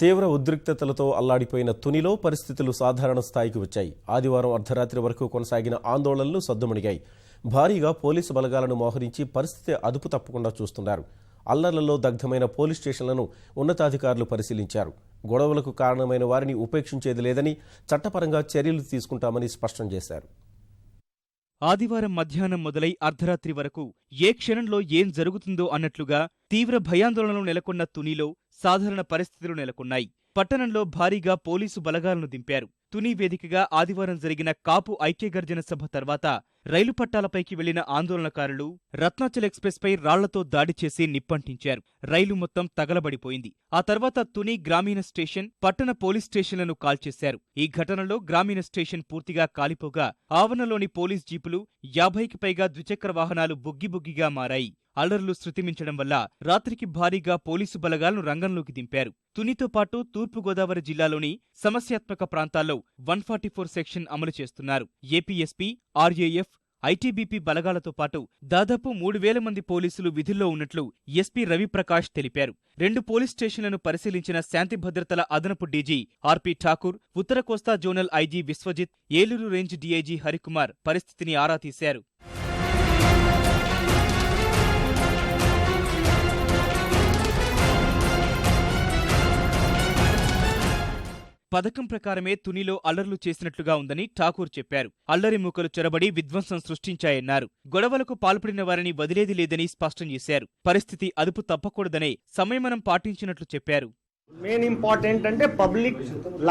తీవ్ర ఉద్రిక్తతలతో అల్లాడిపోయిన తునిలో పరిస్థితులు సాధారణ స్థాయికి వచ్చాయి. ఆదివారం అర్ధరాత్రి వరకు కొనసాగిన ఆందోళనలు సద్దుమణిగాయి. భారీగా పోలీసు బలగాలను మోహరించి పరిస్థితి అదుపు తప్పకుండా చూస్తున్నారు. అల్లర్లలో దగ్ధమైన పోలీస్ స్టేషన్లను ఉన్నతాధికారులు పరిశీలించారు. గొడవలకు కారణమైన వారిని ఉపేక్షించేది లేదని, చట్టపరంగా చర్యలు తీసుకుంటామని స్పష్టం చేశారు. ఆదివారం మధ్యాహ్నం మొదలై అర్ధరాత్రి వరకు ఏ క్షణంలో ఏం జరుగుతుందో అన్నట్లుగా తీవ్ర భయాందోళనలు నెలకొన్న తునిలో సాధారణ పరిస్థితులు నెలకొన్నాయి. పట్టణంలో భారీగా పోలీసు బలగాలను దింపారు. తుని వేదికగా ఆదివారం జరిగిన కాపు ఐక్యగర్జన సభ తర్వాత రైలు పట్టాలపైకి వెళ్లిన ఆందోళనకారులు రత్నాచల్ ఎక్స్ప్రెస్ పై రాళ్లతో దాడి చేసి నిప్పంటించారు. రైలు మొత్తం తగలబడిపోయింది. ఆ తర్వాత తుని గ్రామీణ స్టేషన్, పట్టణ పోలీస్ స్టేషన్లను కాల్చేశారు. ఈ ఘటనలో గ్రామీణ స్టేషన్ పూర్తిగా కాలిపోగా ఆవరణలోని పోలీస్ జీపులు 50కి పైగా ద్విచక్ర వాహనాలు బుగ్గిబుగ్గిగా మారాయి. అల్లర్లు శృతిమించడం వల్ల రాత్రికి భారీగా పోలీసు బలగాలను రంగంలోకి దింపారు. తునితో పాటు తూర్పుగోదావరి జిల్లాలోని సమస్యాత్మక ప్రాంతాల్లో 144 సెక్షన్ అమలు చేస్తున్నారు. ఏపీఎస్పీ, ఆర్ఏఎఫ్, ఐటీబీపీ బలగాలతో పాటు దాదాపు 3000 మంది పోలీసులు విధుల్లో ఉన్నట్లు ఎస్పీ రవిప్రకాష్ తెలిపారు. 2 పోలీస్ స్టేషన్లను పరిశీలించిన శాంతి భద్రతల అదనపు డీజీ ఆర్పీ ఠాకూర్, ఉత్తర కోస్తా zonal IG Vishwajit, Eluru range DIG Harikumar పరిస్థితిని ఆరా తీశారు. పథకం ప్రకారమే తునిలో అల్లర్లు చేసినట్లుగా ఉందని ఠాకూర్ చెప్పారు. అల్లరి మూకలు చొరబడి విధ్వంసం సృష్టించాయన్నారు. గొడవలకు పాల్పడిన వారిని వదిలేది లేదని స్పష్టం చేశారు. పరిస్థితి అదుపు తప్పకూడదనే సంయమనం పాటించినట్లు చెప్పారు. మెయిన్ ఇంపార్టెంట్ అంటే పబ్లిక్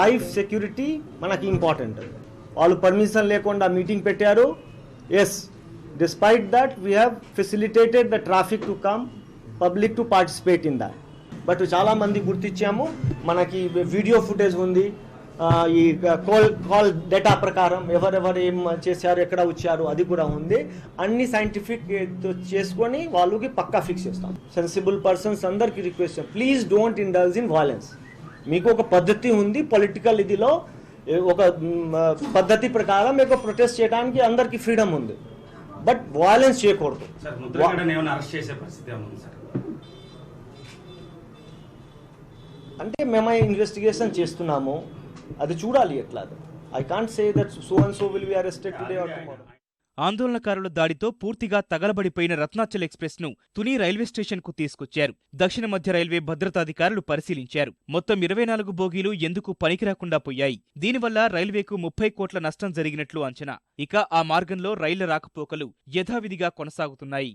లైఫ్ సెక్యూరిటీ మనకి ఇంపార్టెంట్. వాళ్ళు పర్మిషన్ లేకుండా మీటింగ్ పెట్టారు. Yes, despite that we have facilitated the traffic to come, public to participate in that. But చాలా మంది గుర్తించాము. మనకి వీడియో ఫుటేజ్ ఉంది. ఈ కాల్ డేటా ప్రకారం ఎవరెవరు ఏం చేశారు, ఎక్కడ వచ్చారు అది కూడా ఉంది. అన్ని సైంటిఫిక్ చేసుకొని వాళ్ళకి పక్కా ఫిక్స్ చేస్తాం. సెన్సిబుల్ పర్సన్స్ అందరికి request, please don't indulge in violence. మీకు ఒక పద్ధతి ఉంది, పొలిటికల్ ఇదిలో ఒక పద్ధతి ప్రకారం మీకు ప్రొటెస్ట్ చేయడానికి అందరికి ఫ్రీడమ్ ఉంది. బట్ వైలెన్స్ చేయకూడదు. అంటే మేమే ఇన్వెస్టిగేషన్ చేస్తున్నాము, అది చూడాలి ఎట్లా. I can't say that so and so will be arrested today or tomorrow. ఆందోళనకారుల దాడితో పూర్తిగా తగలబడిపోయిన రత్నాచల్ ఎక్స్ప్రెస్ ను తుని రైల్వే స్టేషన్ కు తీసుకొచ్చారు. దక్షిణ మధ్య రైల్వే భద్రతాధికారులు పరిశీలించారు. మొత్తం 24 బోగీలు ఎందుకు పనికిరాకుండా పోయాయి. దీనివల్ల రైల్వేకు 30 కోట్ల నష్టం జరిగినట్లు అంచనా. ఇక ఆ మార్గంలో రైళ్ల రాకపోకలు యథావిధిగా కొనసాగుతున్నాయి.